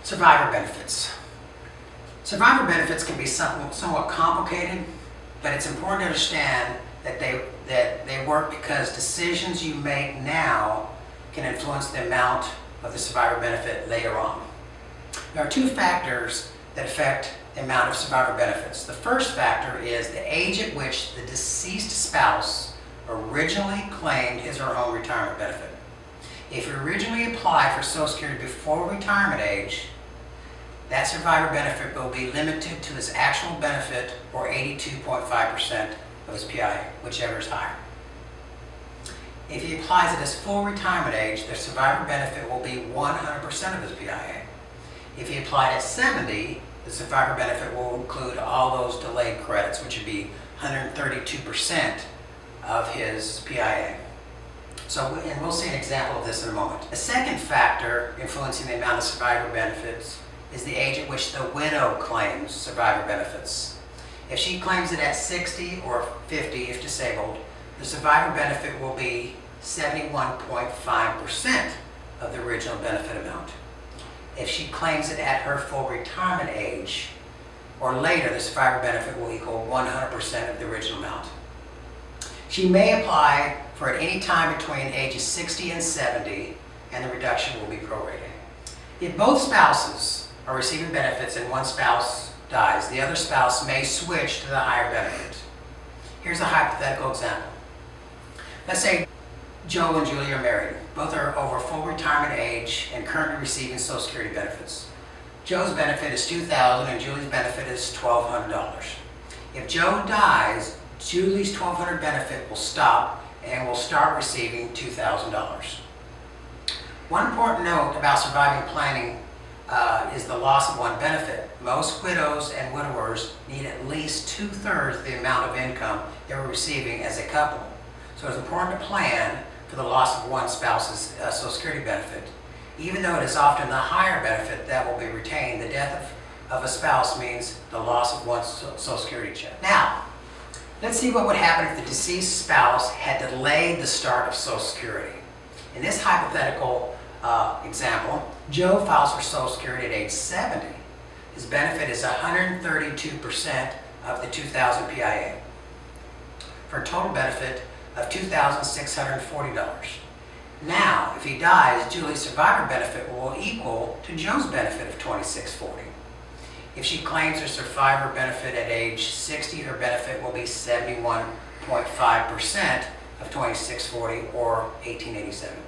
Survivor benefits. Survivor benefits can be somewhat complicated, but it's important to understand that they work because decisions you make now can influence the amount of the survivor benefit later on. There are two factors that affect the amount of survivor benefits. The first factor is the age at which the deceased spouse originally claimed his or her own retirement benefit. If you originally applied for Social Security before retirement age, that survivor benefit will be limited to his actual benefit or 82.5% of his PIA, whichever is higher. If he applies at his full retirement age, the survivor benefit will be 100% of his PIA. If he applied at 70, the survivor benefit will include all those delayed credits, which would be 132% of his PIA. And we'll see an example of this in a moment. The second factor influencing the amount of survivor benefits is the age at which the widow claims survivor benefits. If she claims it at 60 or 50 if disabled, the survivor benefit will be 71.5% of the original benefit amount. If she claims it at her full retirement age or later, the survivor benefit will equal 100% of the original amount. She may apply for at any time between ages 60 and 70, and the reduction will be prorated. If both spouses are receiving benefits and one spouse dies, the other spouse may switch to the higher benefit. Here's a hypothetical example. Let's say Joe and Julie are married. Both are over full retirement age and currently receiving Social Security benefits. Joe's benefit is $2,000 and Julie's benefit is $1,200. If Joe dies, Julie's $1,200 benefit will stop and will start receiving $2,000. One important note about surviving planning is the loss of one benefit. Most widows and widowers need at least 2/3 the amount of income they were receiving as a couple. So it's important to plan for the loss of one spouse's Social Security benefit. Even though it is often the higher benefit that will be retained, the death of a spouse means the loss of one Social Security check. Now, let's see what would happen if the deceased spouse had delayed the start of Social Security. In this hypothetical example, Joe files for Social Security at age 70. His benefit is 132% of the $2,000 PIA for a total benefit of $2,640. Now, if he dies, Julie's survivor benefit will equal to Joe's benefit of $2,640. If she claims her survivor benefit at age 60, her benefit will be 71.5% of $2,640 or $1,887.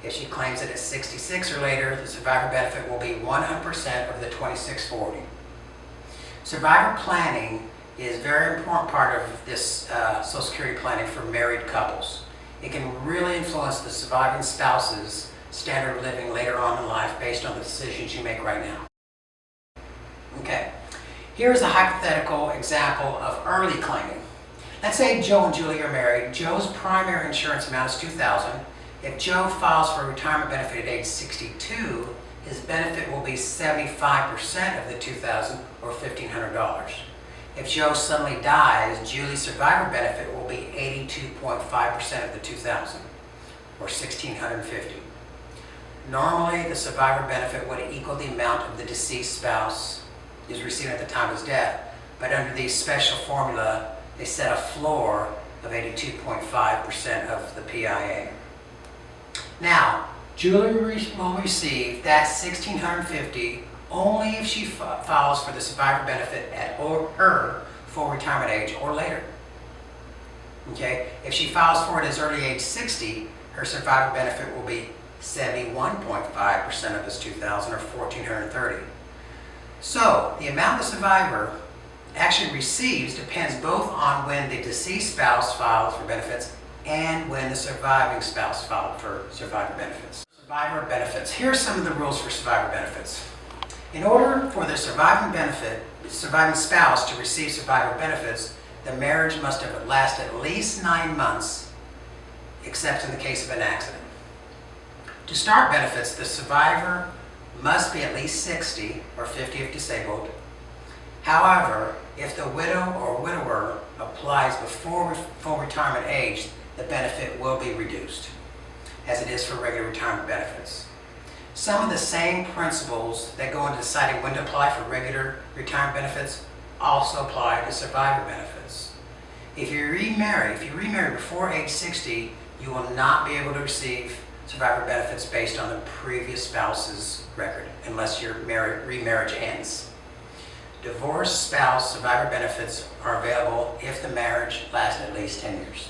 If she claims it at 66 or later, the survivor benefit will be 100% of the $2,640. Survivor planning is a very important part of this Social Security planning for married couples. It can really influence the surviving spouse's standard of living later on in life based on the decisions you make right now. Okay, here's a hypothetical example of early claiming. Let's say Joe and Julie are married. Joe's primary insurance amount is $2,000. If Joe files for a retirement benefit at age 62, his benefit will be 75% of the $2,000 or $1,500. If Joe suddenly dies, Julie's survivor benefit will be 82.5% of the $2,000 or $1,650. Normally, the survivor benefit would equal the amount of the deceased spouse is receiving at the time of his death, but under the special formula, they set a floor of 82.5% of the PIA. Now, Julie will receive that $1,650 only if she files for the survivor benefit at her full retirement age or later. Okay, if she files for it as early age 60, her survivor benefit will be 71.5% of this $2,000 or $1,430. So the amount the survivor actually receives depends both on when the deceased spouse files for benefits and when the surviving spouse filed for survivor benefits. Survivor benefits. Here are some of the rules for survivor benefits. In order for the surviving spouse to receive survivor benefits, the marriage must have lasted at least 9 months, except in the case of an accident. To start benefits, the survivor must be at least 60 or 50 if disabled. However, if the widow or widower applies before full retirement age, the benefit will be reduced, as it is for regular retirement benefits. Some of the same principles that go into deciding when to apply for regular retirement benefits also apply to survivor benefits. If you remarry before age 60, you will not be able to receive survivor benefits based on the previous spouse's record unless your remarriage ends. Divorced spouse survivor benefits are available if the marriage lasts at least 10 years.